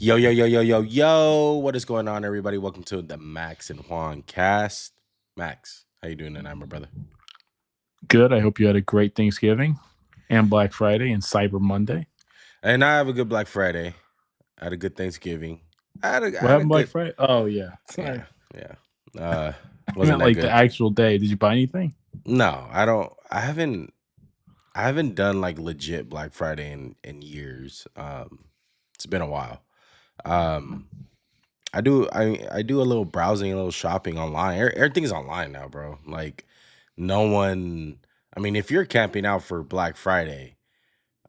Yo, yo, yo, yo, yo, yo. What is going on, everybody? Welcome to the Max and Juan cast. Max, how you doing tonight, my brother? Good. I hope you had a great Thanksgiving and Black Friday and Cyber Monday. And I have a good Black Friday. I had a good Thanksgiving. I What had a happened Black good, Friday? Oh yeah. Sorry. yeah, yeah. Uh, I wasn't meant that like the good? actual day. Did you buy anything? No, I don't. I haven't done like legit Black Friday in years. It's been a while. Um, I do a little browsing, a little shopping online. Everything's online now, bro. Like no one. I mean, if you're camping out for Black Friday,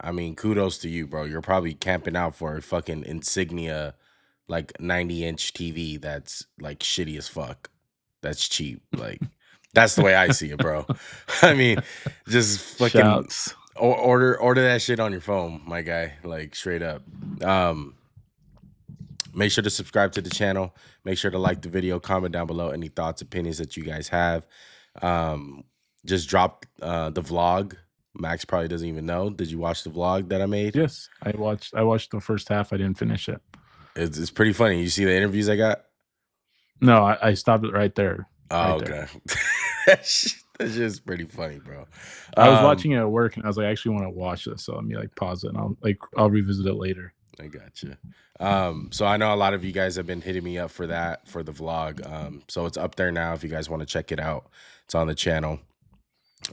I mean, kudos to you, bro. You're probably camping out for a fucking Insignia, like 90-inch TV that's like shitty as fuck. That's cheap. Like that's the way I see it, bro. I mean, just fucking Shouts. order that shit on your phone, my guy. Like straight up. Um, Make sure to subscribe to the channel. Make sure to like the video, comment down below any thoughts, opinions that you guys have. Um, just drop the vlog. Max probably doesn't even know. Did you watch the vlog that I made? Yes, I watched the first half. I didn't finish it. It's pretty funny. You see the interviews I got? No, I stopped it right there. Oh, Right there. okay. That's just pretty funny, bro. I was Um, watching it at work and I was like, I actually want to watch this. So let me like pause it and I'll revisit it later. I gotcha. So I know a lot of you guys have been hitting me up for that for the vlog. So it's up there now if you guys want to check it out. It's on the channel.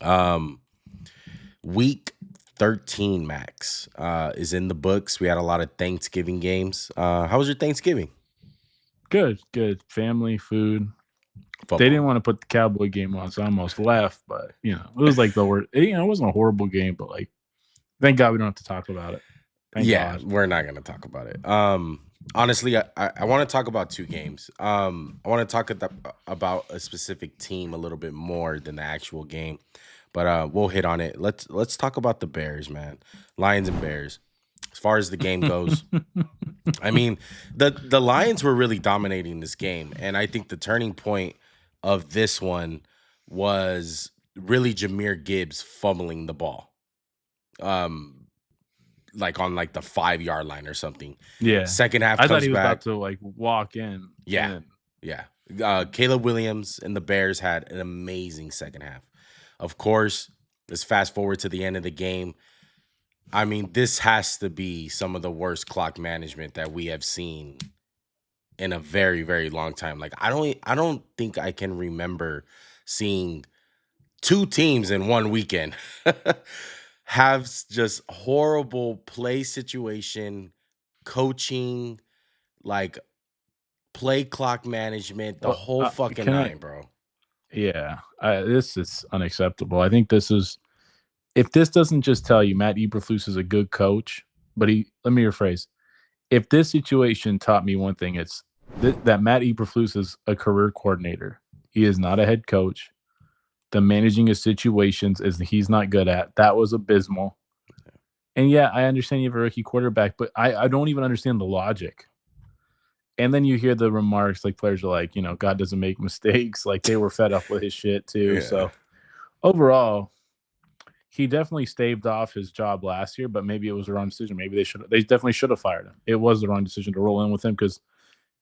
Um, Week 13, Max, is in the books. We had a lot of Thanksgiving games. How was your Thanksgiving? Good, good. Family, food. They Football. didn't want to put the Cowboy game on, so I almost left. But it was like the worst. It wasn't a horrible game, but like, thank God we don't have to talk about it. Thank Yeah, God. we're not gonna talk about it. Honestly, I want to talk about two games. I want to talk about a specific team a little bit more than the actual game, but we'll hit on it. Let's talk about the Bears, man. Lions and Bears. As far as the game goes, I mean, the Lions were really dominating this game, and I think the turning point of this one was really Jameer Gibbs fumbling the ball. Um, like on like the 5 yard line or something. Yeah, Second half I thought comes he was about back. to like walk in, Yeah, and yeah. Caleb Williams and the Bears had an amazing second half. Of course, let's fast forward to the end of the game. I mean, this has to be some of the worst clock management that we have seen in a very, very long time. Like I don't think I can remember seeing two teams in one weekend have just horrible play situation, coaching, like play clock management, the well, whole fucking can I? nine, bro. Yeah, this is unacceptable. I think this is if this doesn't just tell you Matt Eberflus is a good coach, but let me rephrase. If this situation taught me one thing, it's that Matt Eberflus is a career coordinator. He is not a head coach. The managing his situations is he's not good at. That was abysmal. And yeah, I understand you have a rookie quarterback, but I don't even understand the logic. And then you hear the remarks like players are like, God doesn't make mistakes. Like they were fed up with his shit too. Yeah. So overall, he definitely staved off his job last year, but maybe it was the wrong decision. Maybe they definitely should have fired him. It was the wrong decision to roll in with him because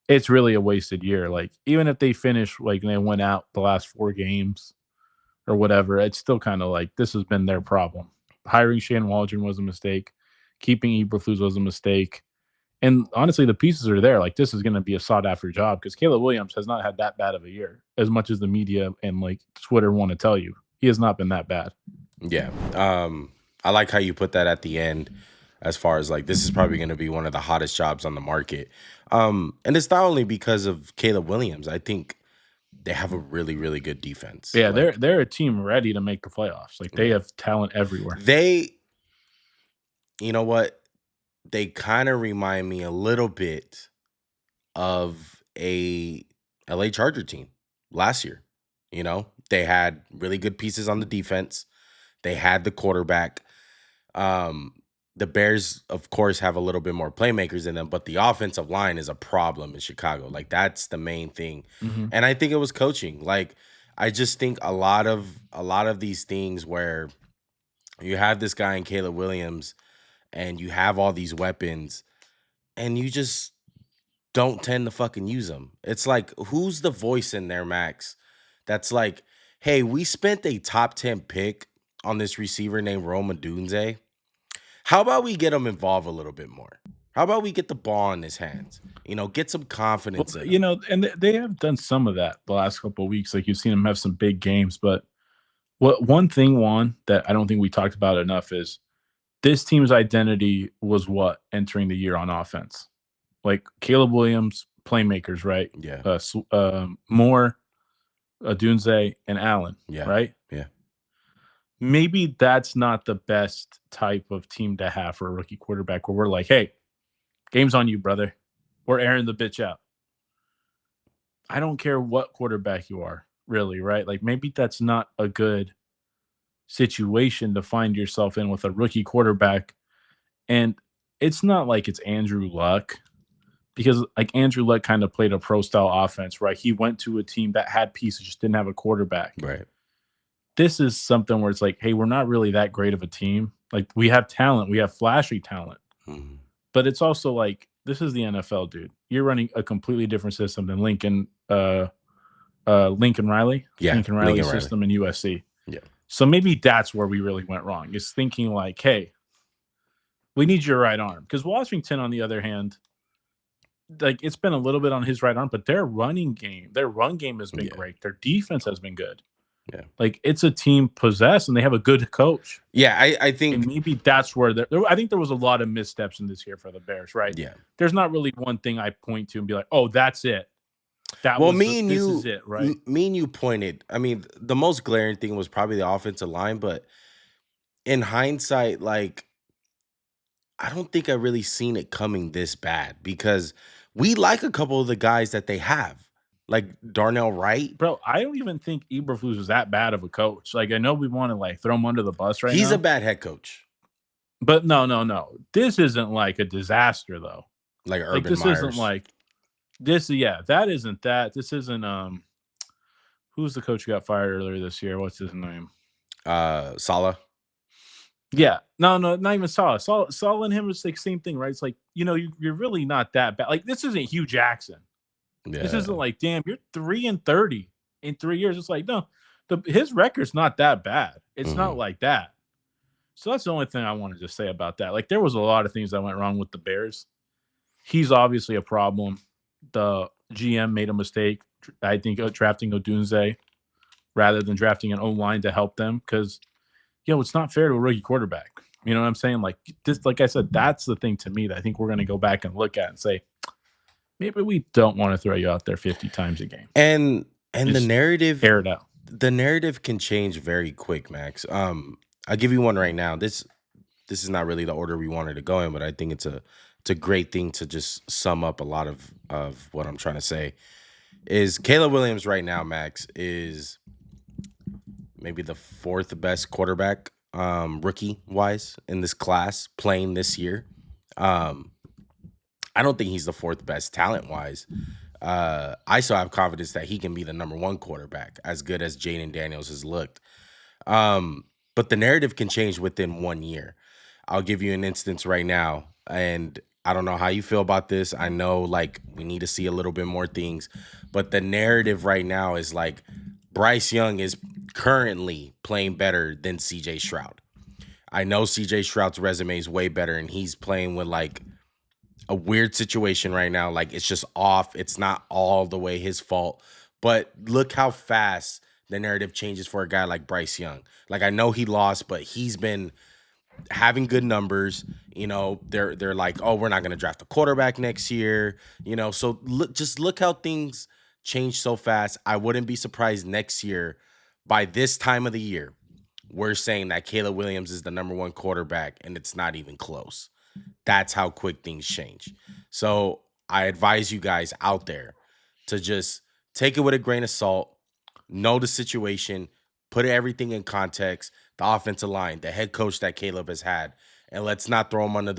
it's really a wasted year. Like even if they finish like they went out the last 4 games or whatever, it's still kind of like this has been their problem. Hiring Shane Waldron was a mistake. Keeping Eberflus was a mistake. And honestly, the pieces are there. Like this is going to be a sought after job because Caleb Williams has not had that bad of a year, as much as the media and like Twitter want to tell you. He has not been that bad. Yeah. I like how you put that at the end as far as like this is probably going to be one of the hottest jobs on the market. And it's not only because of Caleb Williams. I think they have a really, really good defense. Yeah, they're Like, they're a team ready to make the playoffs. Like they yeah. have talent everywhere. They, you know what? They kind of remind me a little bit of a LA Charger team last year. You know, they had really good pieces on the defense. They had the quarterback. Um, the Bears, of course, have a little bit more playmakers in them, but the offensive line is a problem in Chicago. Like that's the main thing. Mm-hmm. And I think it was coaching. Like I just think a lot of these things where you have this guy in Caleb Williams and you have all these weapons and don't tend to fucking use them. It's like, who's the voice in there, Max? That's like, hey, we spent a top 10 pick on this receiver named Roma Dunze. How about we get him involved a little bit more? How about we get the ball in his hands? Get some Well, confidence in him. and they have done some of that the last couple of weeks. Like you've seen them have some big games, but what one thing, Juan, that I don't think we talked about enough is this team's identity was what entering the year on offense. Like Caleb Williams, playmakers, right? Yeah. Moore, Dunze, and Allen, Yeah. right? Yeah. Maybe that's not the best type of team to have for a rookie quarterback where we're like, hey, game's on you, brother. We're airing the bitch out. I don't care what quarterback you are, really, right? Like maybe that's not a good situation to find yourself in with a rookie quarterback. And it's not like it's Andrew Luck because like Andrew Luck kind of played a pro style offense, right? He went to a team that had pieces, just didn't have a quarterback. Right. This is something where it's like, hey, we're not really that great of a team. Like we have talent, we have flashy talent, Mhm. but it's also like this is the NFL, dude. You're running a completely different system than Lincoln Yeah. Lincoln Riley Lincoln Riley. system in USC. Yeah. So maybe that's where we really went wrong. Is thinking like, hey, we need your right arm. Because Washington, on the other hand, like it's been a little bit on his right arm, but their run game has been Yeah. great. Their defense has been good. Yeah. Like it's a team possessed, and they have a good coach. Yeah. I And think, maybe that's where I think there was a lot of missteps in this year for the Bears, right? yeah. There's not really one thing I point to and be like, oh, that's it. Well, This is it, right? me and you pointed. I mean, the most glaring thing was probably the offensive line, but in hindsight, like, I don't think I really seen it coming this bad because we like a couple of the guys that they have, like Darnell Wright. Bro, I don't even think Eberflus was that bad of a coach. Like, I know we want to like throw him under the bus right He's a now, bad head coach, but no. This isn't like a disaster though. like Like, Urban this isn't Myers, like this. Yeah, that isn't that. This isn't who's the coach who got fired earlier this year? What's his name? Salah. Yeah, no, not even Salah. Salah and him is like same thing, right? It's like you're really not that bad. Like this isn't Hugh Jackson. This Yeah. isn't like damn, you're 3-30 in 3 years. It's like no, his record's not that bad. It's not Mhm. like that. So that's the only thing I wanted to say about that. Like there was a lot of things that went wrong with the Bears. He's obviously a problem. The GM made a mistake. I think drafting Odunze rather than drafting an O line to help them because it's not fair to a rookie quarterback. You know what I'm saying? Like this, like I said, that's the thing to me that I think we're going to go back and look at and say maybe we don't want to throw you out there 50 times a game. And Just air it out. the narrative can change very quick, Max. I'll give you one right now. This is not really the order we wanted to go in, but I think it's a great thing to just sum up a lot of what I'm trying to say. Is Caleb Williams right now, Max, is maybe the fourth best quarterback, rookie wise in this class playing this year. Um, I don't think he's the fourth best talent wise. I still have confidence that he can be the number one quarterback, as good as Jaden Daniels has looked. Um, but the narrative can change within 1 year. I'll give you an instance right now, and I don't know how you feel about this. I know like we need to see a little bit more things, but the narrative right now is like Bryce Young is currently playing better than CJ Stroud. I know CJ Stroud's resume is way better, and he's playing with like a weird situation right now. Like it's just off. It's not all the way his fault. But look how fast the narrative changes for a guy like Bryce Young. Like I know he lost, but he's been having good numbers. They're like, oh, we're not going to draft a quarterback next year. So look how things change so fast. I wouldn't be surprised next year by this time of the year we're saying that Caleb Williams is the number one quarterback, and it's not even close. That's how quick things change. So I advise you guys out there to just take it with a grain of salt, know the situation, put everything in context, the offensive line, the head coach that Caleb has had, and let's not throw him under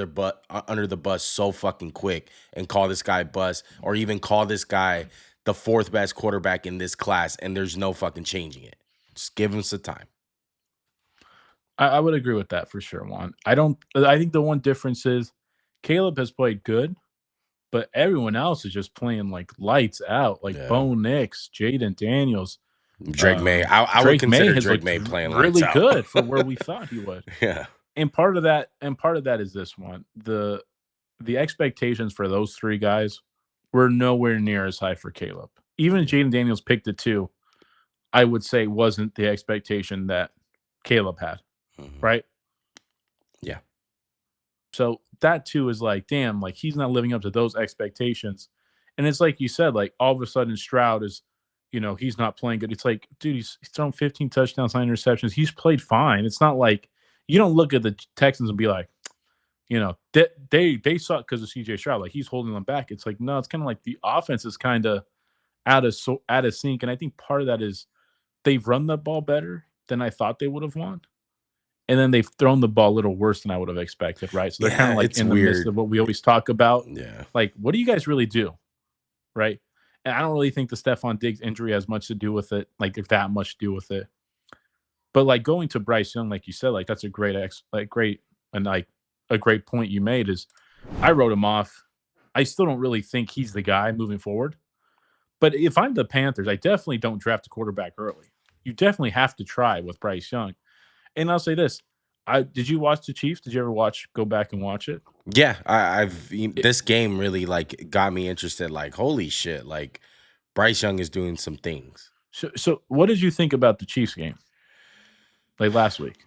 the bus so fucking quick and call this guy bust or even call this guy the fourth best quarterback in this class, and there's no fucking changing it. Just give him some time. I would agree with that for sure, Juan. I don't. I think the one difference is Caleb has played good, but everyone else is just playing like lights out, like Yeah. Bo Nix, Jaden Daniels. Drake May. I would Drake May consider has Drake looked May playing lights really out. good for where we thought he would. Yeah. And part of that is this one. The expectations for those three guys were nowhere near as high for Caleb. Even Yeah. Jaden Daniels picked it too, I would say wasn't the expectation that Caleb had, Mhm. right? Yeah. So that too is like, damn, like he's not living up to those expectations. And it's like you said, like all of a sudden Stroud is, he's not playing good. It's like, dude, he's thrown 15 touchdowns, 9 interceptions. He's played fine. It's not like you don't look at the Texans and be like, they suck because of CJ Stroud. Like he's holding them back. It's like, no, it's kind of like the offense is kind of out of sync. And I think part of that is they've run the ball better than I thought they would have won. And then they've thrown the ball a little worse than I would have expected, right? So they're kind Yeah, of like it's in the midst weird. of what we always talk about. Yeah. Like, what do you guys really do? Right. And I don't really think the Stephon Diggs injury has much to do with it, like if that much to do with it. But like going to Bryce Young, like you said, like that's a great and like a great point you made is I wrote him off. I still don't really think he's the guy moving forward. But if I'm the Panthers, I definitely don't draft a quarterback early. You definitely have to try with Bryce Young. And I'll say this: did you watch the Chiefs? Did you ever go back and watch it? Yeah, I've It this game really like got me interested. Like, holy shit! Like, Bryce Young is doing some things. so what did you think about the Chiefs game like last week?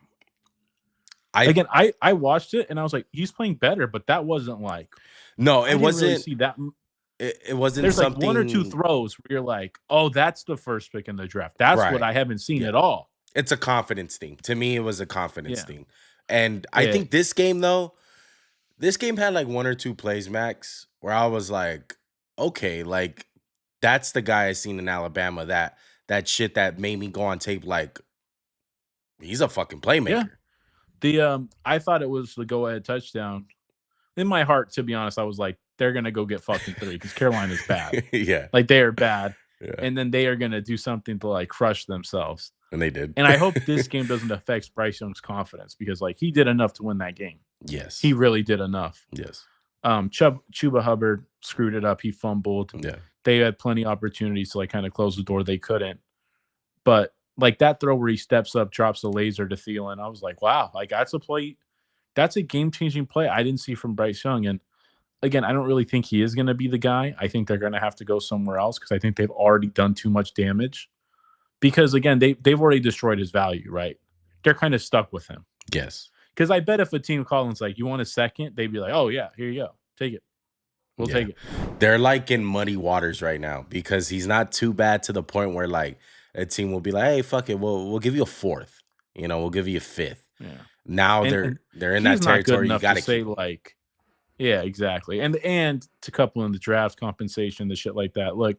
I Again, I watched it and I was like, he's playing better, but that wasn't like No, I it didn't really wasn't. see that. It wasn't There's like one or two something. throws where you're like, oh, that's the first pick in the draft. That's what Right. I haven't seen Yeah. at all. It's a confidence thing. To me, it was a confidence Yeah, thing. And I yeah, think this game though, this game had like one or two plays, Max, where I was like, okay, like that's the guy I seen in Alabama. That shit that made me go on tape like he's a fucking yeah. playmaker. I thought it was the go ahead touchdown. In my heart, to be honest, I was like, they're gonna go get fucking three because Carolina's bad. Yeah. Like they are bad, Yeah. and then they are gonna do something to like crush themselves. And they did. And I hope this game doesn't affect Bryce Young's confidence because like he did enough to win that game. He Yes. really did enough. Yes. Chuba Hubbard screwed it up. He fumbled. Yeah. They had plenty of opportunities to like kind of close the door. They couldn't. But like that throw where he steps up, drops the laser to Thielen, I was like, wow, like that's a play. That's a game changing play I didn't see from Bryce Young. And again, I don't really think he is going to be the guy. I think they're going to have to go somewhere else because I think they've already done too much damage. Because again, they've already destroyed his value, right? They're kind of stuck with him. Yes. Because I bet if a team Collins like, you want a second, they'd be like, oh yeah, here you go, take it. We'll Yeah. take it. They're like in muddy waters right now because he's not too bad to the point where like a team will be like, hey, fuck it, we'll give you a fourth. We'll give you a fifth. Yeah. Now And they're in he's that not good territory. You enough got to to say keep him. like, yeah, exactly. And to couple in the draft compensation, the shit like that. Look,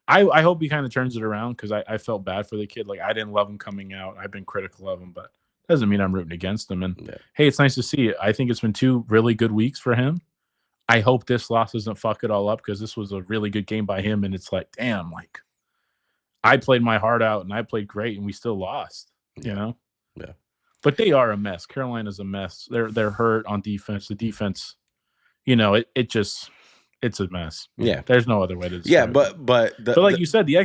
I hope he kind of turns it around because I felt bad for the kid. Like I didn't love him coming out. I've been critical of him, but doesn't mean I'm rooting against him. And Yeah. hey, it's nice to see it. I think it's been 2 really good weeks for him. I hope this loss doesn't fuck it all up because this was a really good game by him. And it's like, damn, like I played my heart out and I played great and we still lost, Yeah. Yeah. But they are a mess. Carolina's a mess. They're hurt on defense. The defense, it's a mess. Yeah. There's no other way to describe Yeah, it. but Like you said, the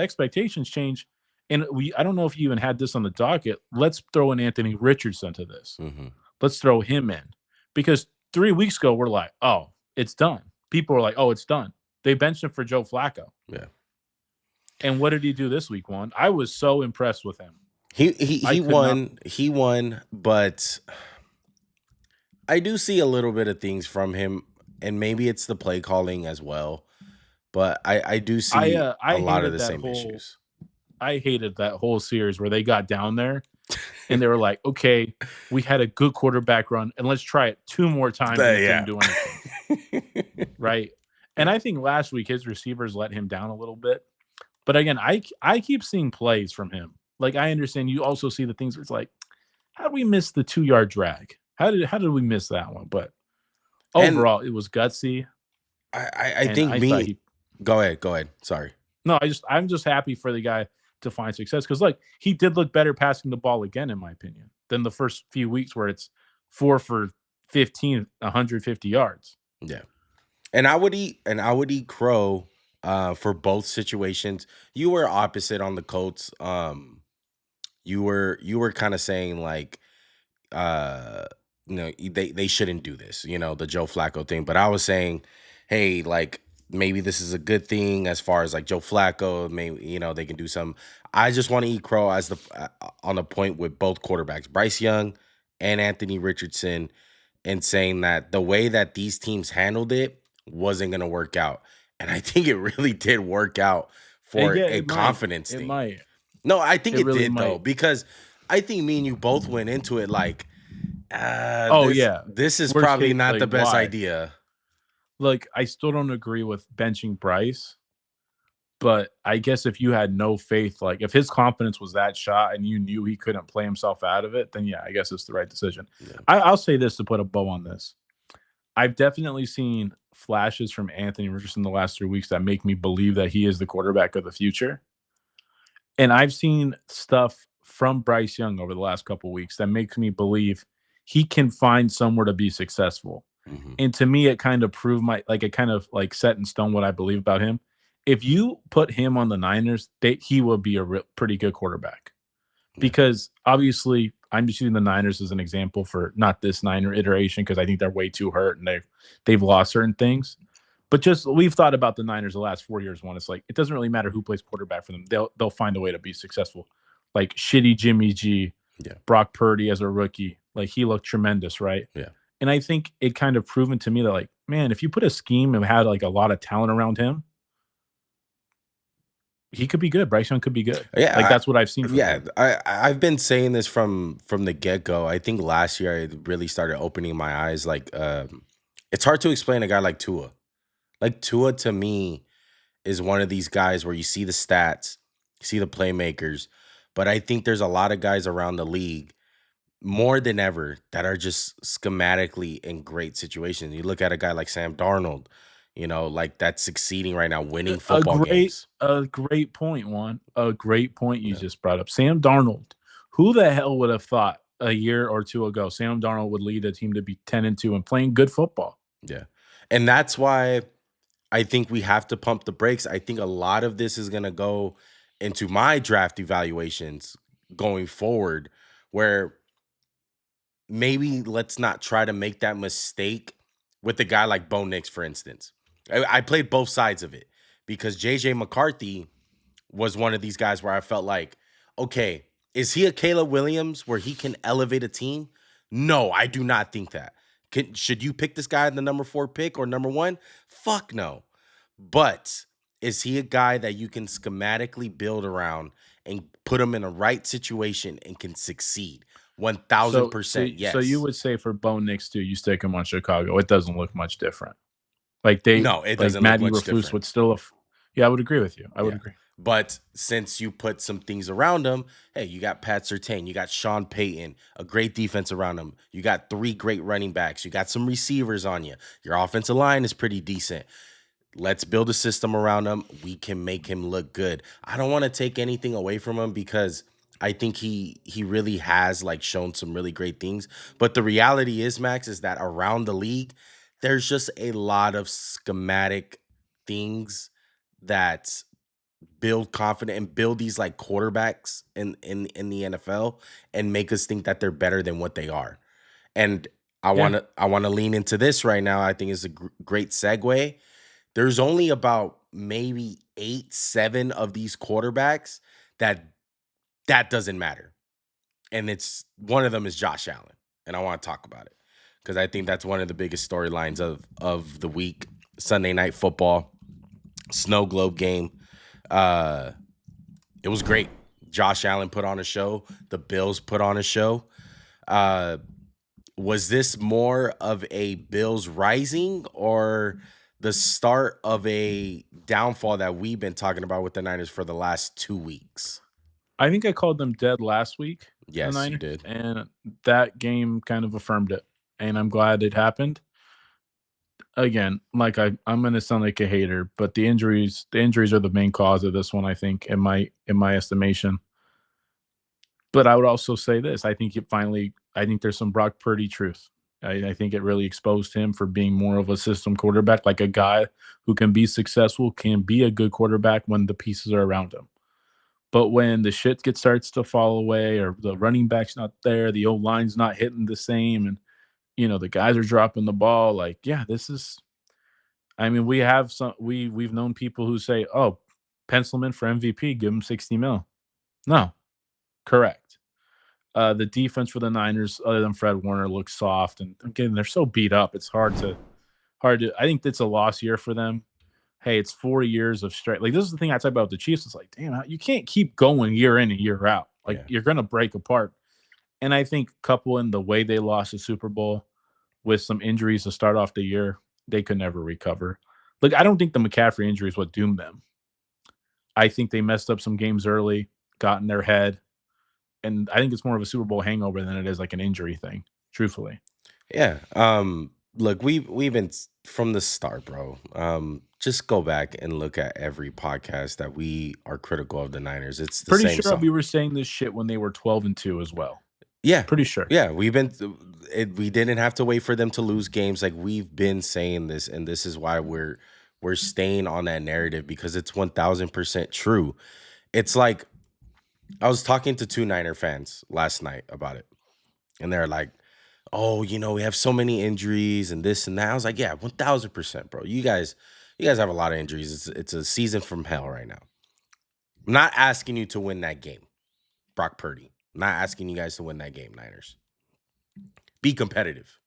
expectations change. And I don't know if you even had this on the docket. Let's throw in Anthony Richardson to this. Mhm. Let's throw him in. Because 3 weeks ago, we're like, oh, it's done. People are like, oh, it's done. They benched him for Joe Flacco. Yeah. And what did he do this week, Juan? I was so impressed with him. He won. He won, but I do see a little bit of things from him, and maybe it's the play calling as well. But I do see a lot of the same issues. I hated that whole series where they got down there and they were like, okay, we had a good quarterback run and let's try it 2 more times and it didn't do anything. Right. And I think last week his receivers let him down a little bit. But again, I keep seeing plays from him. Like I understand you also see the things where it's like, how did we miss the 2-yard drag? How did we miss that one? But overall, it was gutsy. I think go ahead. Sorry. No, I'm just happy for the guy to find success because like he did look better passing the ball again, in my opinion, than the first few weeks where it's 4 for 15, 150 yards. Yeah. And I would eat crow for both situations. You were opposite on the Colts. You were kind of saying like uh they shouldn't do this, the Joe Flacco thing. But I was saying, hey, like maybe this is a good thing as far as like Joe Flacco. Maybe they can do some. I just want to eat crow as on the point with both quarterbacks, Bryce Young and Anthony Richardson, and saying that the way that these teams handled it wasn't going to work out. And I think it really did work out for Yeah, a it might. confidence It thing. might. No, I think It it really did though, might. because I think me and you both went into it like, Oh this yeah. this is Worst probably case, not the like best why? idea. Like I still don't agree with benching Bryce, but I guess if you had no faith, like if his confidence was that shot and you knew he couldn't play himself out of it, then yeah, I guess it's the right decision. Yeah. I'll say this to put a bow on this. I've definitely seen flashes from Anthony Richardson the last 3 weeks that make me believe that he is the quarterback of the future. And I've seen stuff from Bryce Young over the last couple weeks that makes me believe he can find somewhere to be successful. Mhm. And to me, it kind of proved it kind of like set in stone what I believe about him. If you put him on the Niners, he will be a pretty good quarterback Yeah. because obviously I'm just using the Niners as an example for not this Niner iteration because I think they're way too hurt and they've lost certain things. But just we've thought about the Niners the last 4 years. One, it's like it doesn't really matter who plays quarterback for them; they'll find a way to be successful. Like shitty Jimmy G, Yeah. Brock Purdy as a rookie, like he looked tremendous, right? Yeah. And I think it kind of proven to me that like, man, if you put a scheme and had like a lot of talent around him, he could be good. Bryce Young could be good. Like Yeah. that's what I've seen from Yeah, him. I've been saying this from the get-go. I think last year I really started opening my eyes. Like, it's hard to explain a guy like Tua. Like Tua to me is one of these guys where you see the stats, you see the playmakers, but I think there's a lot of guys around the league more than ever that are just schematically in great situations. You look at a guy like Sam Darnold, like that's succeeding right now, winning A football great, games. a great point, Juan. A great point you Yeah, just brought up. Sam Darnold. Who the hell would have thought a year or two ago Sam Darnold would lead a team to be 10-2 and playing good football? yeah. And that's why I think we have to pump the brakes. I think a lot of this is gonna go into my draft evaluations going forward, where maybe let's not try to make that mistake with a guy like Bo Nix, for instance. I played both sides of it because JJ McCarthy was one of these guys where I felt like, okay, is he a Caleb Williams where he can elevate a team? No, I do not think that. Should you pick this guy in the number 4 pick or number 1? Fuck no. But is he a guy that you can schematically build around and put him in a right situation and can succeed? So, so, 1000% so you yes. would say for Bo Nix too, you stick him on Chicago. It doesn't look much different. No, it Like doesn't look Matt much Eberflus different. would still have. Yeah, I would agree with you. I would Yeah. agree. But since you put some things around him, hey, you got Pat Surtain, you got Sean Payton, a great defense around him. You got 3 great running backs. You got some receivers on you. Your offensive line is pretty decent. Let's build a system around him. We can make him look good. I don't want to take anything away from him because I think he really has like shown some really great things. But the reality is, Max, is that around the league, there's just a lot of schematic things that build confidence and build these like quarterbacks in the NFL and make us think that they're better than what they are. And I Yeah. want to I want to lean into this right now. I think it's a great segue. There's only about maybe 8, 7 of these quarterbacks that doesn't matter. And it's one of them is Josh Allen. And I want to talk about it because I think that's one of the biggest storylines of the week. Sunday night football, snow globe game. Uh It was great. Josh Allen put on a show. The Bills put on a show. Uh, was this more of a Bills rising or the start of a downfall that we've been talking about with the Niners for the last 2 weeks? I think I called them dead last week, the Yes, you Niners, did. and that game kind of affirmed it. And I'm glad it happened. Again, like I'm gonna sound like a hater, but the injuries are the main cause of this one, I think, in my estimation. But I would also say this. I think there's some Brock Purdy truth. I think it really exposed him for being more of a system quarterback, like a guy who can be successful, can be a good quarterback when the pieces are around him. But when the shit gets starts to fall away, or the running back's not there, the old line's not hitting the same, and the guys are dropping the ball. Like, yeah, this is. I mean, we have some. We've known people who say, "Oh, pencil him in for MVP, give him 60 mil." No, correct. The defense for the Niners, other than Fred Warner, looks soft, and again, they're so beat up. It's hard to. I think it's a lost year for them. Hey, it's 4 years of straight. Like, this is the thing I talk about with the Chiefs. It's like, damn, you can't keep going year in and year out. Like, Yeah. you're gonna break apart. And I think couple in the way they lost the Super Bowl with some injuries to start off the year, they could never recover. Like, I don't think the McCaffrey injury is what doomed them. I think they messed up some games early, got in their head, and I think it's more of a Super Bowl hangover than it is like an injury thing, truthfully. Yeah. Look, we've been from the start, bro. Just go back and look at every podcast that we are critical of the Niners. It's the Pretty same sure we song. were saying this shit when they were 12-2 as well. Yeah. Pretty sure. Yeah, we didn't have to wait for them to lose games. Like, we've been saying this, and this is why we're staying on that narrative, because it's 1000% true. It's like, I was talking to two Niner fans last night about it, and they're like, "Oh, we have so many injuries and this and that." I was like, "Yeah, 1000%, bro. You guys have a lot of injuries. It's a season from hell right now. I'm not asking you to win that game, Brock Purdy. I'm not asking you guys to win that game, Niners. Be competitive.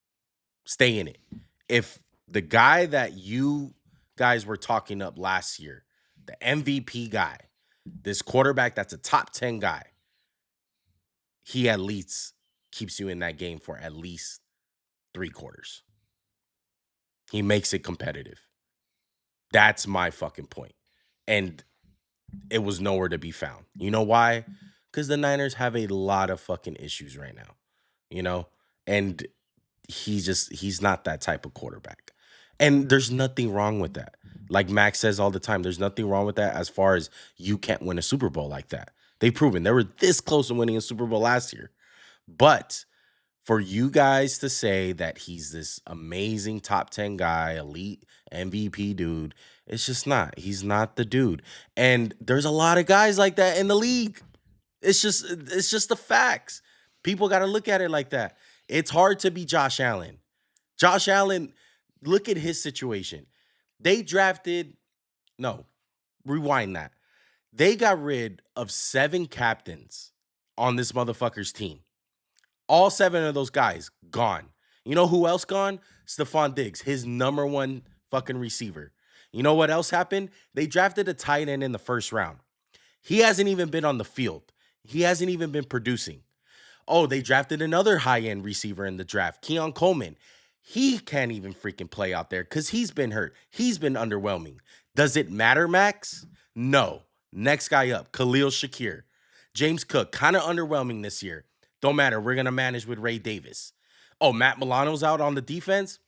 Stay in it. If the guy that you guys were talking up last year, the MVP guy, this quarterback that's a top 10 guy, he at least keeps you in that game for at least 3 quarters. He makes it competitive. That's my fucking point. And it was nowhere to be found. You know why? Because the Niners have a lot of fucking issues right now, you know? And he's not that type of quarterback. And there's nothing wrong with that. Like Max says all the time, there's nothing wrong with that, as far as you can't win a Super Bowl like that. They've proven they were this close to winning a Super Bowl last year. But for you guys to say that he's this amazing top 10 guy, elite MVP dude, it's just not. He's not the dude. And there's a lot of guys like that in the league. It's just the facts. People got to look at it like that. It's hard to be Josh Allen. Josh Allen, look at his situation. They drafted, no, rewind that. They got rid of 7 captains on this motherfucker's team. All 7 of those guys gone. You know who else gone? Stephon Diggs, his number one fucking receiver. You know what else happened? They drafted a tight end in the first round. He hasn't even been on the field. He hasn't even been producing. Oh, they drafted another high-end receiver in the draft, Keon Coleman. He can't even freaking play out there because he's been hurt. He's been underwhelming. Does it matter, Max? No. Next guy up, Khalil Shakir. James Cook, kind of underwhelming this year. Don't matter. We're going to manage with Ray Davis. Oh, Matt Milano's out on the defense.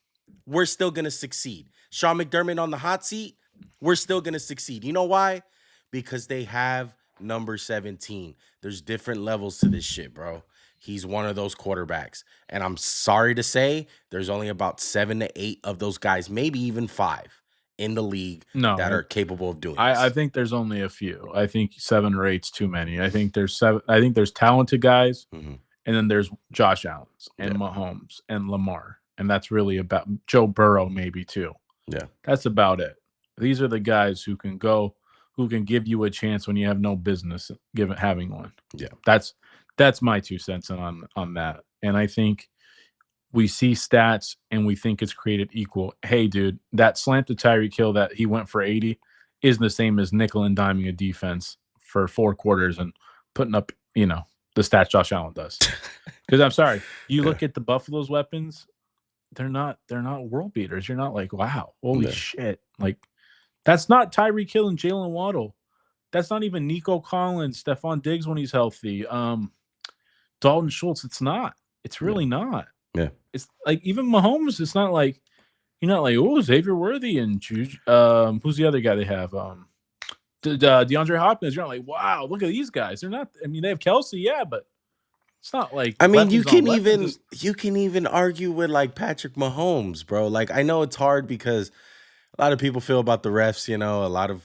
We're still going to succeed. Sean McDermott on the hot seat. We're still going to succeed. You know why? Because they have number 17. There's different levels to this shit, bro. He's one of those quarterbacks. And I'm sorry to say, there's only about 7 to 8 of those guys, maybe even 5 in the league that No, are capable of doing I this. think there's only a few. I think 7 or 8's too many. I think there's 7. I think there's talented guys, Hmm. and then there's Josh Allen's and Yeah. Mahomes and Lamar, and that's really about Joe Burrow maybe too. Yeah. That's about it. These are the guys who can give you a chance when you have no business having one. Yeah. That's my 2 cents on that. And I think we see stats and we think it's created equal. Hey, dude, that slant to Tyreek Hill that he went for 80 isn't the same as nickel and diming a defense for 4 quarters and putting up, the stats Josh Allen does. Because I'm sorry, you Yeah. look at the Buffalo's weapons, they're not world beaters. You're not like, wow, holy Yeah. shit. Like, that's not Tyreek Hill and Jalen Waddle. That's not even Nico Collins, Stephon Diggs when he's healthy. Dalton Schultz, it's not. It's Yeah. really not. Yeah. It's like even Mahomes, it's not like you're not like, oh, Xavier Worthy and who's the other guy they have? DeAndre Hopkins. You're not like, wow, look at these guys. They're not. I mean, they have Kelsey, yeah, but It's not like I mean, weapons on weapons. It's you can even argue with like Patrick Mahomes, bro. Like I know it's hard because a lot of people feel about the refs, a lot of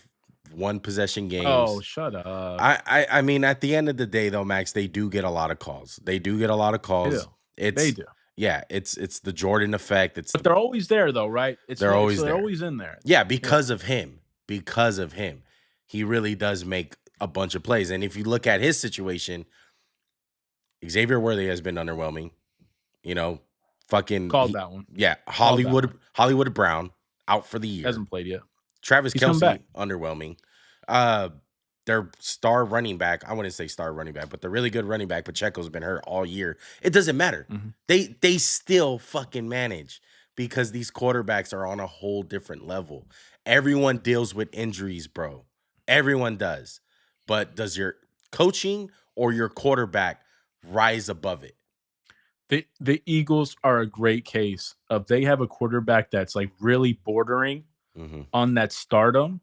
one possession oh, games. shut up. I mean, at the end of the day, though, Max, they do get a lot of calls. They do get a lot of They calls. do. They It's do. yeah, it's the Jordan effect. But they're always there though, right? They're So always they're there. always in there. Yeah, Yeah. because of him. Because of him. He really does make a bunch of plays. And if you look at his situation, Xavier Worthy has been underwhelming. You know, fucking Called that one. yeah, Called that one. Hollywood Brown out for the year. Hasn't played yet. Travis He's coming back. Kelsey underwhelming. Uh, their star running back, I wouldn't say star running back, but the really good running back, Pacheco's been hurt all year. It doesn't matter. Mhm. They still fucking manage because these quarterbacks are on a whole different level. Everyone deals with injuries, bro. Everyone does. But does your coaching or your quarterback rise above it? The Eagles are a great case of they have a quarterback that's like really bordering Mm-hmm. on that stardom,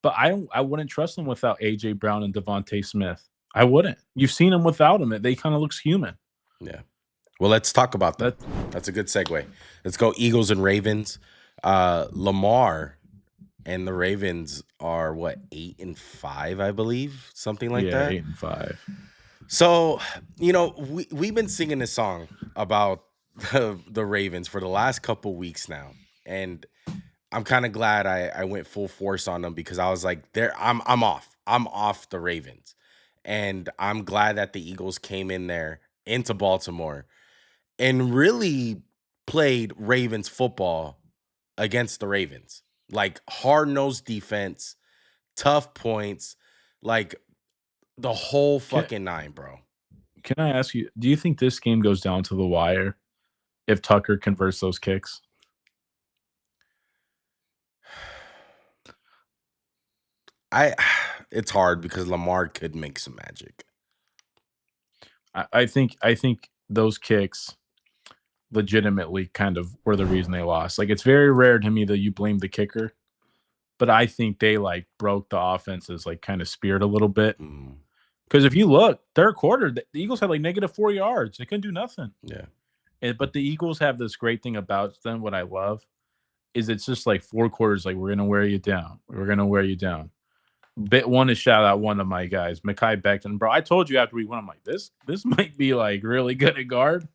but I wouldn't trust them without AJ Brown and Devontae Smith. I wouldn't. You've seen them without him. They kind of looks human. Yeah. Well, let's talk about them. That That's a good segue. Let's go Eagles and Ravens. Lamar and the Ravens are what, 8-5, I believe, something like yeah, that. 8-5. So, we've been singing this song about the Ravens for the last couple weeks now, and I'm kind of glad I went full force on them because I was like, I'm off the Ravens, and I'm glad that the Eagles came in there into Baltimore and really played Ravens football against the Ravens. Like hard-nosed defense, tough points, like the whole Can fucking nine, bro. can I ask you, do you think this game goes down to the wire if Tucker converts those kicks? I it's hard because Lamar could make some magic. I think those kicks legitimately kind of were the reason they lost. Like it's very rare to me that you blame the kicker, but I think they like broke the offense's like kind of spirit a little bit. Mm, Because if you look, third quarter, the Eagles had like -4 yards. They couldn't do nothing. yeah. But the Eagles have this great thing about them. What I love is it's just like 4 quarters. Like we're gonna wear you down. We're gonna wear you down. Bit one to shout out one of my guys, Mekhi Becton, bro. I told you after we won, I'm like this might be like really good at guard.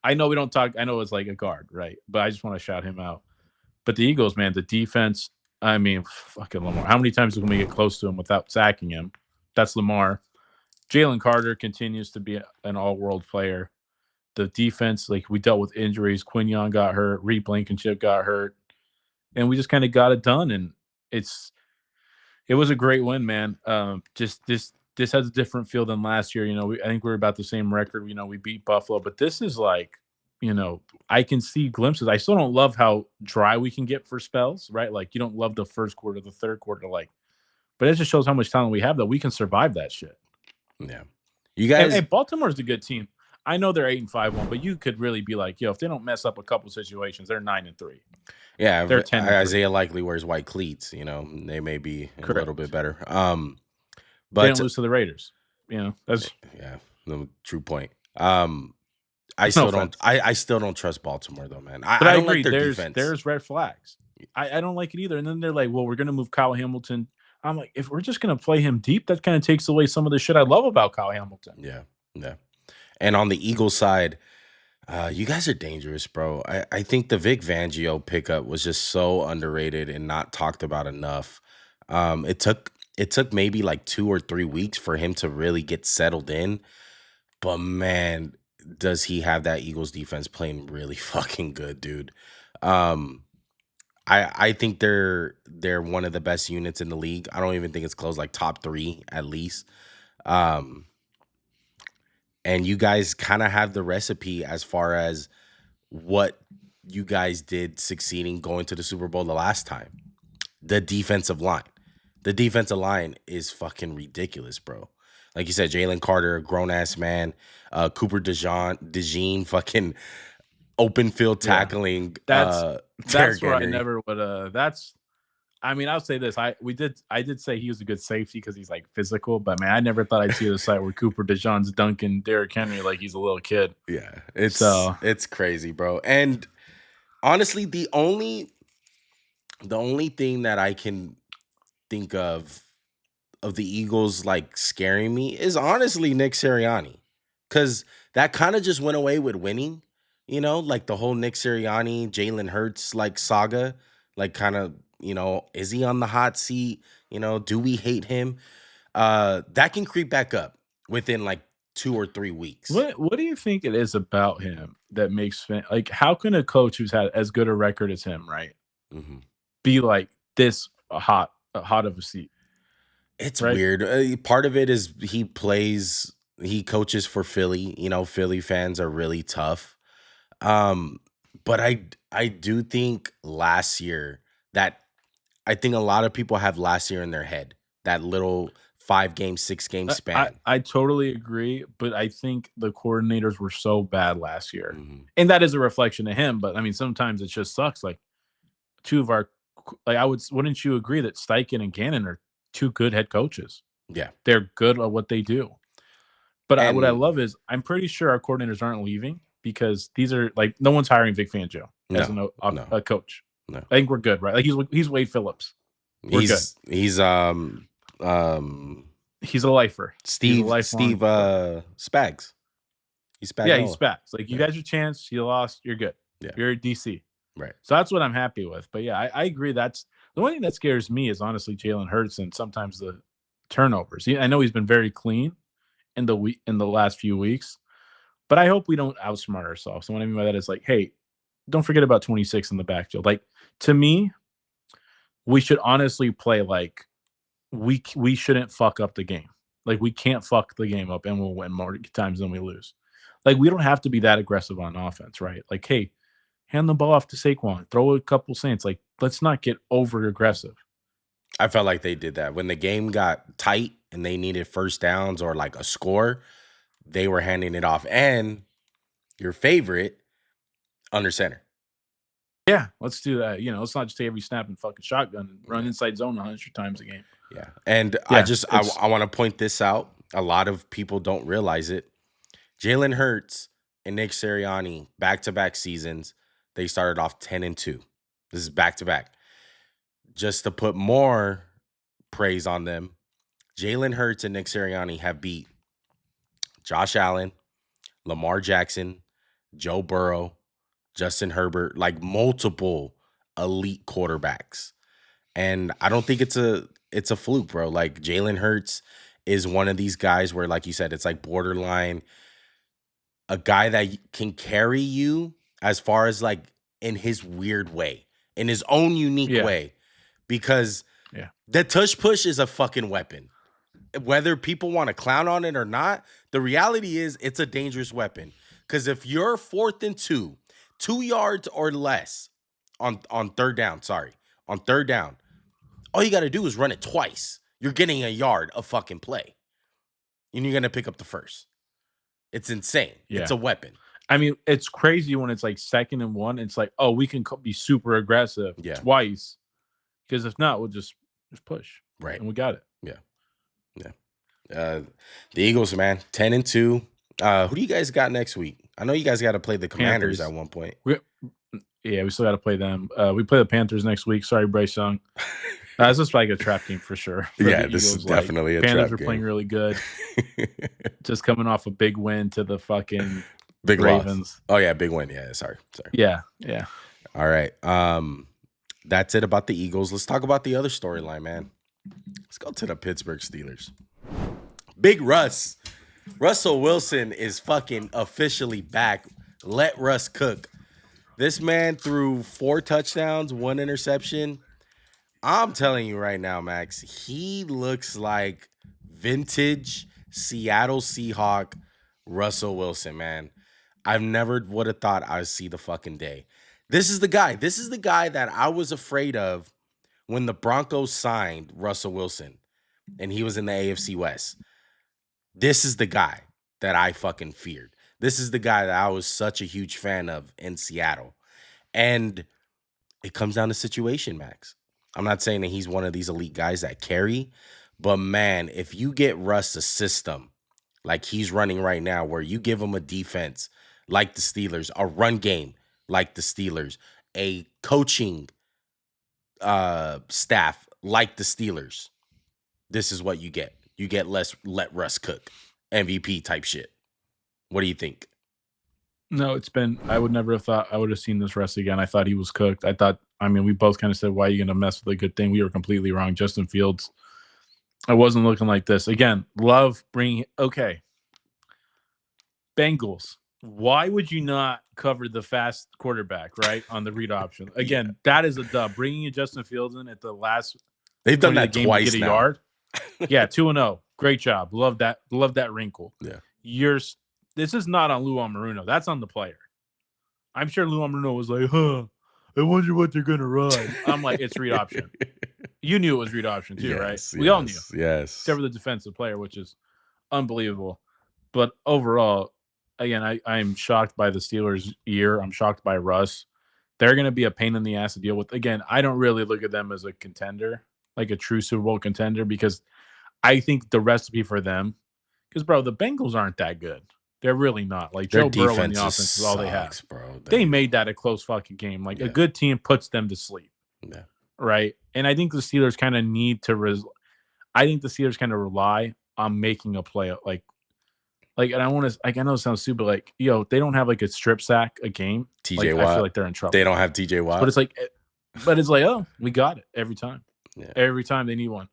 I know we don't talk. I know it's like a guard, right? But I just want to shout him out. But the Eagles, man, the defense. I mean, fucking Lamar. How many times can we get close to him without sacking him? That's Lamar. Jalen Carter continues to be an all-world player. The defense, like we dealt with injuries. Quinion got hurt. Reed Blankenship got hurt, and we just kind of got it done. And it was a great win, man. Just this has a different feel than last year. I think we're about the same record. We beat Buffalo, but this is like, I can see glimpses. I still don't love how dry we can get for spells, right? Like you don't love the first quarter, the third quarter, like, but it just shows how much talent we have that we can survive that shit. Yeah. You And, guys, and Baltimore's a good team. I know they're 8-5-1, but you could really be like, if they don't mess up a couple situations, they're 9-3. yeah, They're 10-3. Isaiah likely wears white cleats, they may be a little Correct. bit better. They But didn't lose to the Raiders. That's yeah, no true point. I no still don't offense. I still don't trust Baltimore though, man. But I I don't agree. like their There's defense. there's red flags. I don't like it either. And then they're like, well, we're gonna move Kyle Hamilton. I'm like, if we're just gonna play him deep, that kind of takes away some of the shit I love about Kyle Hamilton. Yeah, yeah. And on the Eagles side, you guys are dangerous, bro. I think the Vic Fangio pickup was just so underrated and not talked about enough. It took maybe like 2 or 3 weeks for him to really get settled in. But man, does he have that Eagles defense playing really fucking good, dude. Um, I think they're one of the best units in the league. I don't even think it's close, like top three at least. Um, and you guys kind of have the recipe as far as what you guys did succeeding going to the Super Bowl the last time. The defensive line. The defensive line is fucking ridiculous, bro. Like you said, Jalen Carter, a grown ass man. Cooper DeJean, fucking open field Yeah. tackling. That's Derrick where I Henry. never would I mean, I'll say this: I did say he was a good safety because he's like physical, but man, I never thought I'd see the site where Cooper DeJean's dunking Derrick Henry like he's a little kid. Yeah, So it's crazy, bro. And honestly, the only thing that I can think of the Eagles like scaring me is honestly Nick Sirianni. Cause that kind of just went away with winning, like the whole Nick Sirianni, Jalen Hurts like saga, like kind of, is he on the hot seat? Do we hate him? That can creep back up within like 2 or 3 weeks. what do you think it is about him that makes like how can a coach who's had as good a record as him, right, Mhm. be like this hot of a seat, It's right? weird. Part of it is he coaches for Philly. Philly fans are really tough. Um, but I do think last year that I think a lot of people have last year in their head. That little 5 game, 6 game span. I totally agree, but I think the coordinators were so bad last year, Mhm. and that is a reflection of him. But I mean, sometimes it just sucks. Like two of our, like wouldn't you agree that Steichen and Gannon are two good head coaches? Yeah. They're good at what they do. But what I And love is I'm pretty sure our coordinators aren't leaving because these are like no one's hiring Vic Fangio as no, no, a coach. no. I think we're good, right? Like he's Wade Phillips. We're good. He's He's a lifer. He's a Steve lifelong pro. Spags. He's Yeah, he's Spagnola. back. Like you Yeah. guys your chance. You lost. You're good. Yeah. You're at DC. Right. So that's what I'm happy with. But yeah, I agree. That's the one thing that scares me is honestly Jalen Hurts and sometimes the turnovers. I know he's been very clean in the last few weeks, but I hope we don't outsmart ourselves. And what I mean by that is like, hey, don't forget about 26 in the backfield. Like to me, we should honestly play like we shouldn't fuck up the game. Like we can't fuck the game up and we'll win more times than we lose. Like we don't have to be that aggressive on offense, right? Like, hey, hand the ball off to Saquon, throw a couple saints. Like, let's not get over aggressive. I felt like they did that when the game got tight and they needed first downs or like a score. They were handing it off, and your favorite under center. Yeah, let's do that. Let's not just take every snap and fucking shotgun and run Yeah, inside zone 100 times a game. yeah. And I Yeah, just it's I want to point this out. A lot of people don't realize it. Jalen Hurts and Nick Sirianni back to back seasons. They started off 10-2. This is back to back. Just to put more praise on them, Jalen Hurts and Nick Sirianni have beat Josh Allen, Lamar Jackson, Joe Burrow, Justin Herbert, like multiple elite quarterbacks. And I don't think it's a fluke, bro. Like Jalen Hurts is one of these guys where, like you said, it's like borderline a guy that can carry you as far as like in his weird way, in his own unique yeah, way, because yeah, the tush push is a fucking weapon. Whether people want to clown on it or not, the reality is it's a dangerous weapon. Because if you're 4th and 2, 2 yards or less on third down, on third down, all you got to do is run it twice. You're getting a yard of fucking play, and you're gonna pick up the first. It's insane. It's yeah. a weapon. I mean, it's crazy when it's like 2nd and 1. It's like, oh, we can be super aggressive Yeah. twice because if not, we'll just push Right. and we got it. Yeah. Yeah. Uh, the Eagles, man, 10-2. Who do you guys got next week? I know you guys got to play the Commanders Panthers. at one point. Yeah, we still got to play them. We play the Panthers next week. Sorry, Bryce Young. This is like a trap game for sure for the Yeah, this is Eagles. Like definitely a Panthers trap are playing game. really good, just coming off a big win to the fucking Big loss. Ravens. Oh yeah, big win. Yeah, sorry. Yeah, yeah. All right. That's it about the Eagles. Let's talk about the other storyline, man. Let's go to the Pittsburgh Steelers. Big Russ. Russell Wilson is fucking officially back. Let Russ cook. This man threw 4 touchdowns, 1 interception. I'm telling you right now, Max, he looks like vintage Seattle Seahawk Russell Wilson, man. I've never would have thought I'd see the fucking day. This is the guy. This is the guy that I was afraid of when the Broncos signed Russell Wilson and he was in the AFC West. This is the guy that I fucking feared. This is the guy that I was such a huge fan of in Seattle. And it comes down to situation, Max. I'm not saying that he's one of these elite guys that carry, but man, if you get Russ a system like he's running right now, where you give him a defense like the Steelers, a run game like the Steelers, a coaching staff like the Steelers, this is what you get. You get less let Russ cook, MVP type shit. What do you think? No, it's been. I would never have thought I would have seen this rest again. I thought he was cooked. I thought. I mean, we both kind of said, "Why are you going to mess with a good thing?" We were completely wrong. Justin Fields. I wasn't looking like this again. Love bringing. Okay, Bengals. Why would you not cover the fast quarterback right on the read option? Yeah. Again, that is a dub. Bringing in Justin Fields in at the last They've done point of the that game to get twice a now. yard. Yeah, 2-0. Great job. Love that. Love that wrinkle. Yeah. This is not on Lou Maruno. That's on the player. I'm sure Lou Maruno was like, huh, I wonder what they're gonna run. I'm like, it's read option. You knew it was read option too, right? Yes, We all knew. yes. Except for the defensive player, which is unbelievable. But overall, again, I'm shocked by the Steelers' year. I'm shocked by Russ. They're going to be a pain in the ass to deal with. Again, I don't really look at them as a contender, like a true Super Bowl contender, because I think the recipe for them, because, bro, the Bengals aren't that good. They're really not. Like, Their Joe Burrow in defense the offense is all they have. sucks, bro. They made that a close fucking game. Like, Yeah. a good team puts them to sleep. Yeah. Right? And I think the Steelers kind of need to I think the Steelers kind of rely on making a play. And I want to, like, I know it sounds stupid, like, they don't have like a strip sack a game. TJ Like, Watt. I feel like they're in trouble. They don't have TJ Watt. But it's like, oh, we got it every time. Yeah. Every time they need one.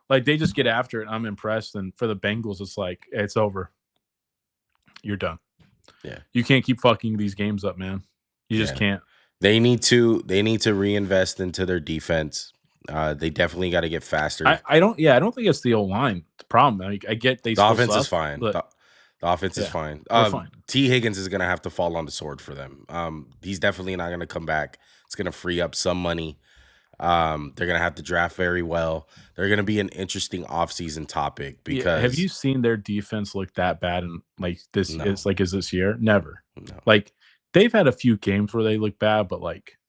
Like, they just get after it. I'm impressed. And for the Bengals, it's like, it's over. You're done. Yeah. You can't keep fucking these games up, man. You just can't. They need to reinvest into their defense. They definitely got to get faster. I don't think it's the O-line. The problem. Like, I get the offense is fine. The offense is fine. Fine. T. Higgins is going to have to fall on the sword for them. He's definitely not going to come back. It's going to free up some money. They're going to have to draft very well. They're going to be an interesting offseason topic because have you seen their defense look that bad in like this? No. Is this year? Never. No. Like, they've had a few games where they look bad, but like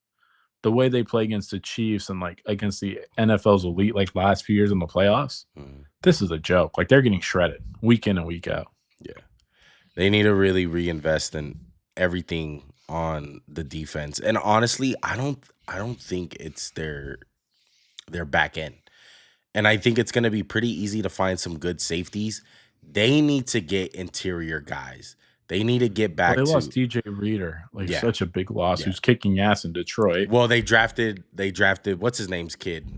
the way they play against the Chiefs and like against the NFL's elite, like last few years in the playoffs, this is a joke. Like, they're getting shredded week in and week out. Yeah. They need to really reinvest in everything on the defense. And honestly, I don't think it's their back end. And I think it's going to be pretty easy to find some good safeties. They need to get interior guys. They need to get back They to lost DJ Reader, like such a big loss, who's kicking ass in Detroit. Well, they drafted what's his name's kid,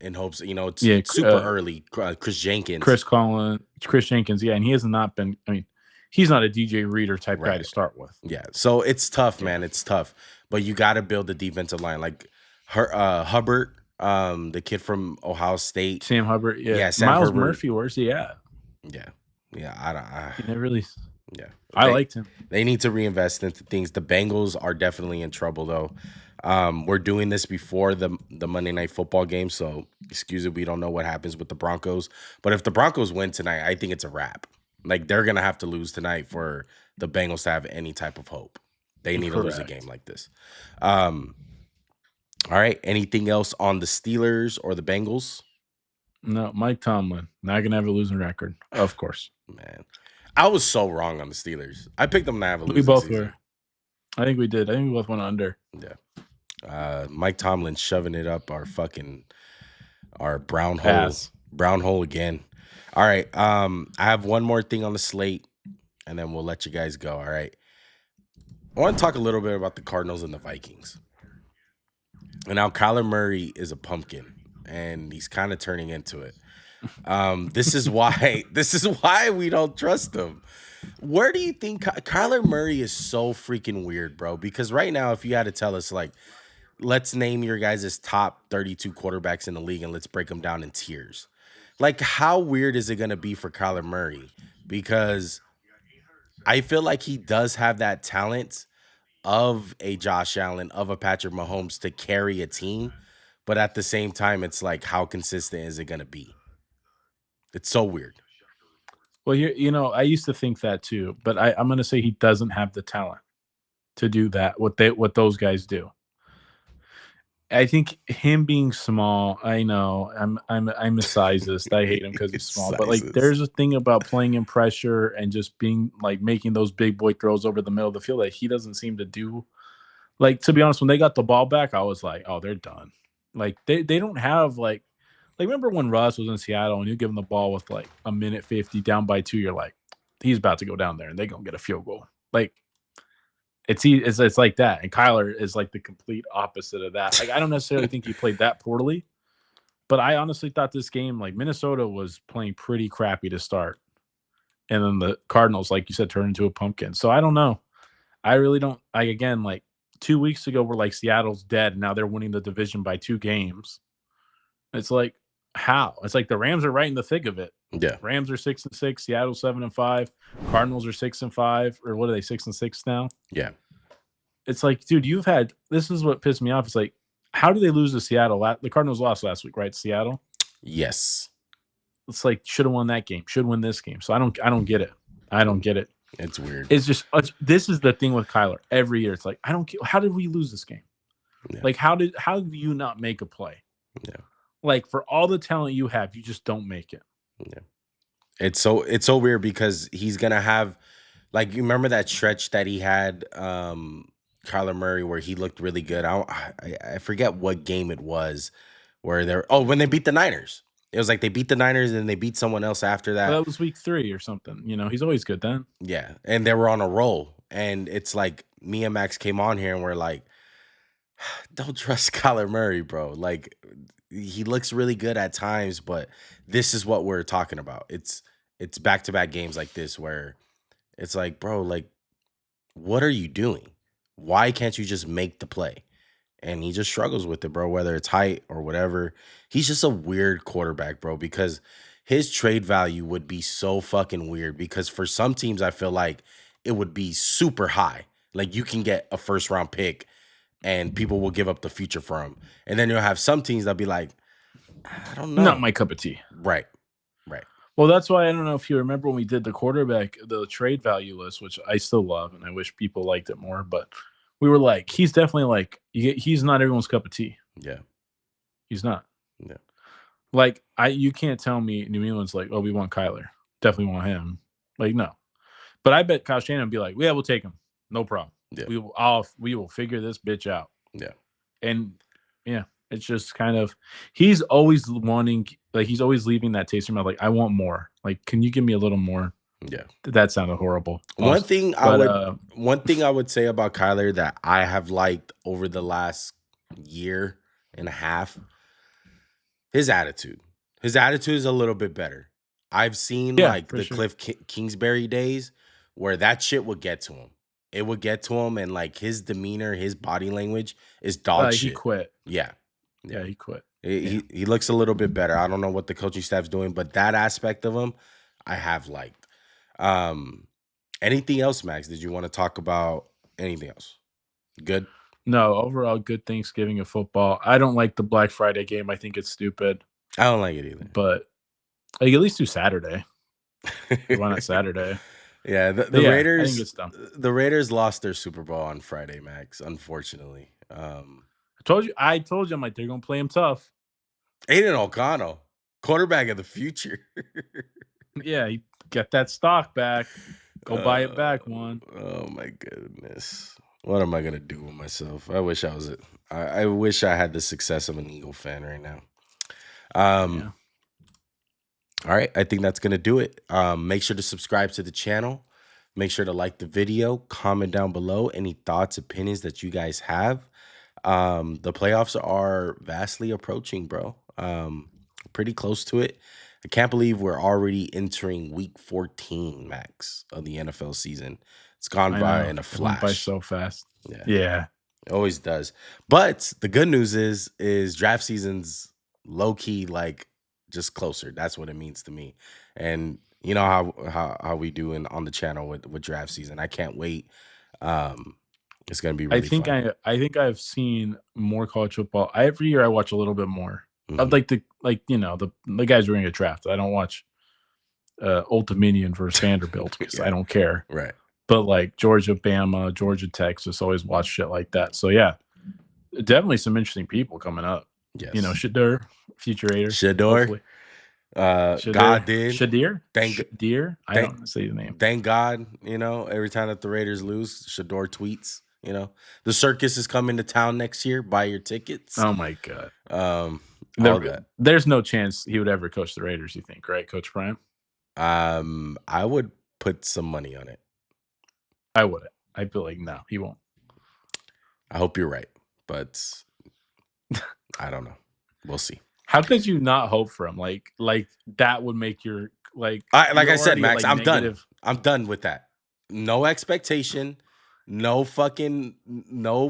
in hopes, it's super early. Chris Jenkins. Chris Jenkins, and he has not been, I mean, he's not a DJ Reader type guy to start with. Yeah. So it's tough, man. It's tough. But you got to build the defensive line. Like Hubbard, the kid from Ohio State. Sam Hubbard, Yeah, Sam Miles Herbert. Murphy, where's he at? Yeah. Yeah, he never really. Yeah. I liked him. They need to reinvest into things. The Bengals are definitely in trouble, though. We're doing this before the Monday Night Football game, so excuse me, we don't know what happens with the Broncos. But if the Broncos win tonight, I think it's a wrap. Like, they're going to have to lose tonight for the Bengals to have any type of hope. They need to lose a game like this. All right. Anything else on the Steelers or the Bengals? No, Mike Tomlin. Not going to have a losing record, of course. Man, I was so wrong on the Steelers. I picked them to have a losing We both season. were. I think we did. I think we both went under. Yeah. Mike Tomlin shoving it up our brown Pass. brown hole again. All right. I have one more thing on the slate, and then we'll let you guys go. All right. I want to talk a little bit about the Cardinals and the Vikings. And now Kyler Murray is a pumpkin, and he's kind of turning into it. This is why we don't trust him. Where do you think Kyler Murray is so freaking weird, bro? Because right now, if you had to tell us, like, let's name your guys' top 32 quarterbacks in the league and let's break them down in tiers. Like, how weird is it going to be for Kyler Murray? Because I feel like he does have that talent of a Josh Allen, of a Patrick Mahomes to carry a team. But at the same time, it's like, how consistent is it going to be? It's so weird. Well, I used to think that too, but I'm going to say he doesn't have the talent to do that, what those guys do. I think him being small, I know I'm a sizist. I hate him because he's small. But like Sizes. there's a thing about playing in pressure and just being like making those big boy throws over the middle of the field that he doesn't seem to do. Like to be honest, when they got the ball back, I was like, oh, they're done. Like they don't have like remember when Russ was in Seattle and you give him the ball with like a minute 50 down by 2, you're like, he's about to go down there and they're gonna get a field goal. Like it's like that. And Kyler is like the complete opposite of that. Like I don't necessarily think he played that poorly, but I honestly thought this game, like Minnesota was playing pretty crappy to start. And then the Cardinals, like you said, turned into a pumpkin. So I don't know. I really don't. Again, like 2 weeks ago, we're like Seattle's dead. And now they're winning the division by 2 games. It's like, how? It's like the Rams are right in the thick of it. Yeah. Rams are 6-6, Seattle 7-5, Cardinals are 6-5, or what are they, 6-6 now? Yeah. It's like, dude, this is what pissed me off. It's like, how do they lose to Seattle? The Cardinals lost last week, right? Seattle. Yes. It's like should have won that game, should win this game. So I don't get it. I don't get it. It's weird. It's just this is the thing with Kyler. Every year, it's like I don't get. How did we lose this game? Yeah. Like how do you not make a play? Yeah. Like for all the talent you have, you just don't make it. Yeah. It's so weird because he's gonna have, like, you remember that stretch that he had, Kyler Murray, where he looked really good. I forget what game it was where when they beat the Niners. It was like they beat the Niners and they beat someone else after that. Well, that was week 3 or something. You know, he's always good then. Yeah, and they were on a roll, and it's like me and Max came on here and we're like, don't trust Kyler Murray, bro. Like, he looks really good at times, but this is what we're talking about. It's back-to-back games like this where it's like, bro, like, what are you doing? Why can't you just make the play? And he just struggles with it, bro, whether it's height or whatever. He's just a weird quarterback, bro, because his trade value would be so fucking weird, because for some teams, I feel like it would be super high. Like, you can get a first round pick and people will give up the future for him. And then you'll have some teams that'll be like, I don't know. Not my cup of tea. Right. Well, that's why I don't know if you remember when we did the trade value list, which I still love, and I wish people liked it more. But we were like, he's definitely like, he's not everyone's cup of tea. Yeah. He's not. Yeah. Like you can't tell me New England's like, oh, we want Kyler, definitely want him. Like no, but I bet Kyle Shanahan would be like, yeah, we'll take him, no problem. Yeah. We will figure this bitch out. Yeah. And yeah, it's just kind of he's always wanting, like he's always leaving that taste in my mouth. Like I want more. Like, can you give me a little more? Yeah. That sounded horrible. One thing I would say about Kyler that I have liked over the last year and a half, his attitude. His attitude is a little bit better. I've seen the Cliff Kingsbury days where that shit would get to him. It would get to him, and like his demeanor, his body language is dog shit. He quit. Yeah, he quit. He looks a little bit better. I don't know what the coaching staff's doing, but that aspect of him, I have liked. Anything else, Max? Did you want to talk about anything else? Good. No, overall, good Thanksgiving of football. I don't like the Black Friday game. I think it's stupid. I don't like it either. But like, at least do Saturday. Why not Saturday? Yeah, the Raiders. I think it's dumb. The Raiders lost their Super Bowl on Friday, Max. Unfortunately, I told you. I'm like, they're gonna play him tough. Aiden O'Connell, quarterback of the future. Yeah, you get that stock back. Go buy it back, one. Oh my goodness, what am I gonna do with myself? I wish I was it. I wish I had the success of an Eagle fan right now. Yeah. All right, I think that's gonna do it. Make sure to subscribe to the channel. Make sure to like the video. Comment down below any thoughts, opinions that you guys have. The playoffs are vastly approaching, bro. Pretty close to it. I can't believe we're already entering week 14, Max, of the NFL season. It's gone by in a flash. It went by so fast. Yeah. It always does. But the good news is draft season's low key, like, just closer. That's what it means to me. And you know how we do on the channel with draft season. I can't wait. It's gonna be really fun. I think I've seen more college football. Every year I watch a little bit more. I'd like the guys doing a draft. I don't watch Old Dominion versus Vanderbilt because I don't care. Right. But like Georgia, Bama, Georgia, Texas, always watch shit like that. So yeah, Definitely some interesting people coming up. You know, Yes. Shadur, future Raider, Shador. hopefully. God Shadur, did. Shadir, Thank Shadir. I thank don't say the name. thank God, every time that the Raiders lose, Shador tweets, the circus is coming to town next year. Buy your tickets. Oh my god. Um, all that. There's no chance he would ever coach the Raiders. You think, right, Coach Prime? I would put some money on it. I wouldn't. I feel like no, he won't. I hope you're right, but I don't know. We'll see. How could you not hope for him? Like that would make your Like you're I said, already at Max, like I'm done. negative. I'm done with that. No expectation, no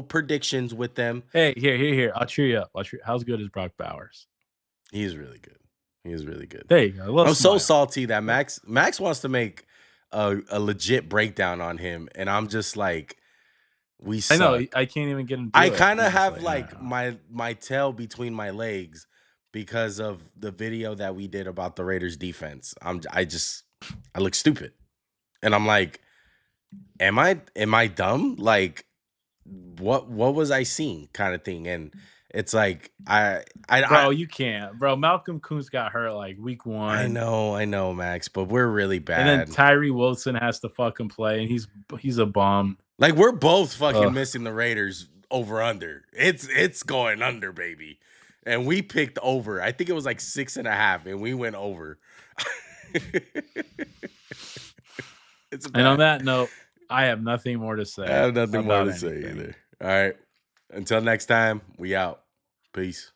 predictions with them. Hey, here. I'll cheer you up. How's good is Brock Bowers? He's really good. He's really good. There you go. A little I'm so smile. salty that Max wants to make a legit breakdown on him, and I'm just like, we I know. suck. I can't even get him to I do it. kind He's of just have like, like my tail between my legs because of the video that we did about the Raiders defense. I look stupid. And I'm like, am I dumb? Like what was I seeing kind of thing? And it's like bro, you can't, bro. Malcolm Kuntz got hurt like week 1. I know, Max, but we're really And then bad. Tyree Wilson has to fucking play, and he's a bum. Like we're both fucking Ugh. missing the Raiders over under. It's going under, baby. And we picked over. I think it was like 6.5, and we went over. It's bad. And on that note, I have nothing more to say. I have nothing more about to say anything. either. All right. Until next time, we out. Peace.